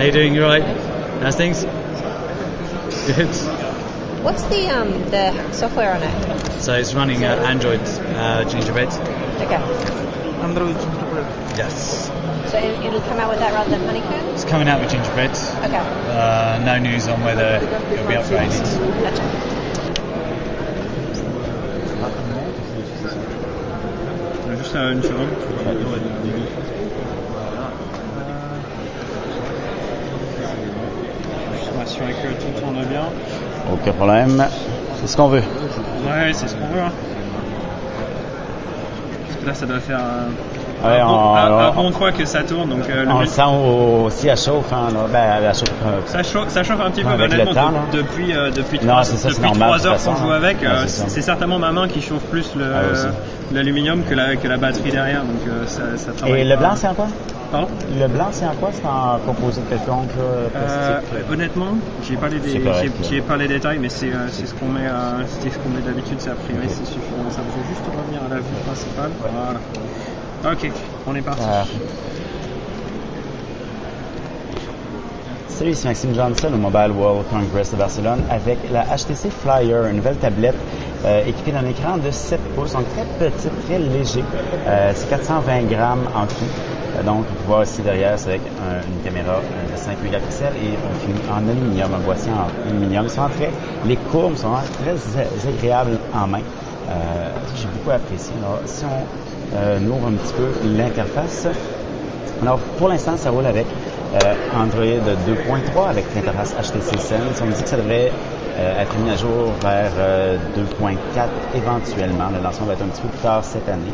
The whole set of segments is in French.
How you doing? You right? How's things? Good. What's the software on it? So it's running Android Gingerbread. Okay. Android Gingerbread. Yes. So it'll come out with that rather than Honeycomb? It's coming out with Gingerbread. Okay. No news on whether it'll be upgraded. Gotcha. Juste une seconde. Juste m'assurer que tout tourne bien. Aucun problème. C'est ce qu'on veut. Ouais, c'est ce qu'on veut. Hein. Parce que là, ça doit faire un bon quoi que ça tourne. Donc, on le sent aussi à chauffe. Hein, là. Ben, à chauffe, ça chauffe un petit peu. Avec honnêtement, le temps, depuis non, c'est ça, c'est normal, 3 heures qu'on joue avec, ouais, c'est certainement ma main qui chauffe plus l'aluminium que la batterie derrière. Donc, ça travaille. Et le blanc, c'est en quoi? Pardon? Le blanc, c'est en quoi? C'est en composé quelconque, plastique? Honnêtement, j'ai pas les détails, mais c'est ce qu'on met, d'habitude, c'est imprimé, c'est suffisant. Ça veut juste revenir à la vue principale. Voilà. Ok, on est parti. Salut, ici Maxime Johnson au Mobile World Congress de Barcelone avec la HTC Flyer, une nouvelle tablette équipée d'un écran de 7 pouces, donc très petit, très léger. C'est 420 grammes en tout. Donc, on peut voir ici derrière, c'est avec une caméra de 5 mégapixels et un film en aluminium, un boîtier en aluminium. Les courbes sont vraiment très agréables en main. J'ai beaucoup apprécié. Alors, si on ouvre un petit peu l'interface, alors pour l'instant, ça roule avec Android 2.3 avec l'interface HTC Sense. On me dit que ça devrait être mis à jour vers 2.4 éventuellement. Le lancement va être un petit peu plus tard cette année.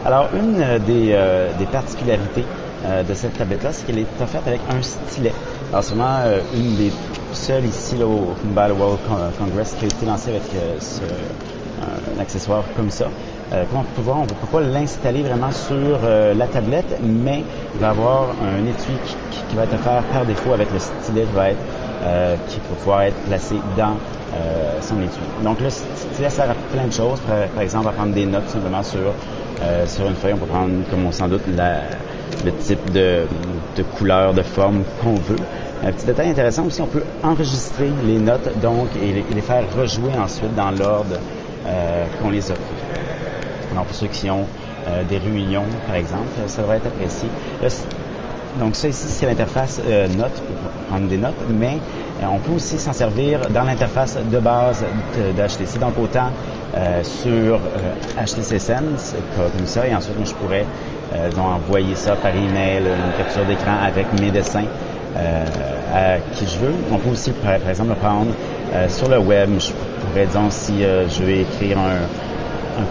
Alors, une des particularités de cette tablette-là, c'est qu'elle est offerte avec un stylet. Alors, c'est vraiment une des seules ici là, au Mobile World Congress qui a été lancée avec un accessoire comme ça. Comme on peut voir, on ne peut pas l'installer vraiment sur la tablette, mais il va y avoir un étui qui va être offert par défaut avec le stylet qui va pouvoir être placé dans son étui. Donc le stylet sert à plein de choses, par exemple à prendre des notes simplement sur une feuille. On peut prendre, comme on s'en doute, le type de couleur, de forme qu'on veut. Un petit détail intéressant aussi, on peut enregistrer les notes donc et les faire rejouer ensuite dans l'ordre qu'on les a pris. Alors pour ceux qui ont des réunions, par exemple, ça devrait être apprécié. Donc ça ici, c'est l'interface notes, pour prendre des notes, mais on peut aussi s'en servir dans l'interface de base de HTC. Donc autant sur HTC Sense, comme ça, et ensuite moi, je pourrais envoyer ça par email, une capture d'écran avec mes dessins à qui je veux. On peut aussi, par exemple, le prendre sur le web. Je pourrais, disons, si je veux écrire un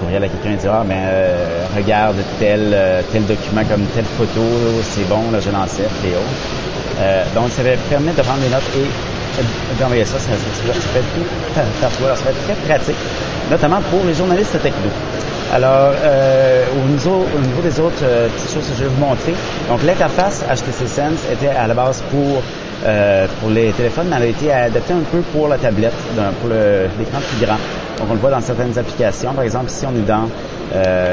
courriel à quelqu'un et dire regarde tel document comme telle photo, c'est bon, là je l'encercle et autres. Donc ça va permettre de prendre des notes et d'envoyer ça. Ça fait tout partout. Alors ça va être très pratique, notamment pour les journalistes techno. Alors au niveau des autres petites choses que je vais vous montrer, donc l'interface HTC Sense était à la base pour les téléphones, mais elle a été adaptée un peu pour la tablette, pour l'écran plus grand. Donc on le voit dans certaines applications. Par exemple, ici on est dans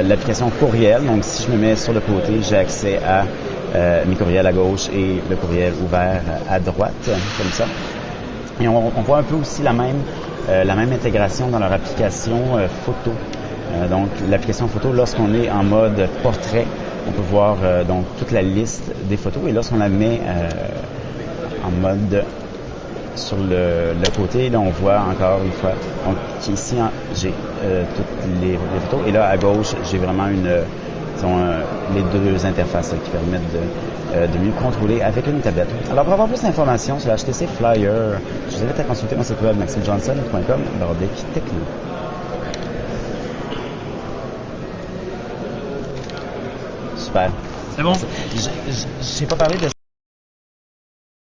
l'application courriel. Donc si je me mets sur le côté, j'ai accès à mes courriels à gauche et le courriel ouvert à droite, comme ça. Et on voit un peu aussi la même intégration dans leur application photo. Donc l'application photo, lorsqu'on est en mode portrait, on peut voir donc toute la liste des photos. Et lorsqu'on la met en mode sur le côté, là on voit encore une fois, donc ici j'ai toutes les photos et là à gauche j'ai vraiment les deux interfaces qui permettent de mieux contrôler avec une tablette. Alors pour avoir plus d'informations sur la HTC Flyer, je vous invite à consulter mon site web maximejohnson.com/techno. Super. C'est bon? J'ai pas parlé de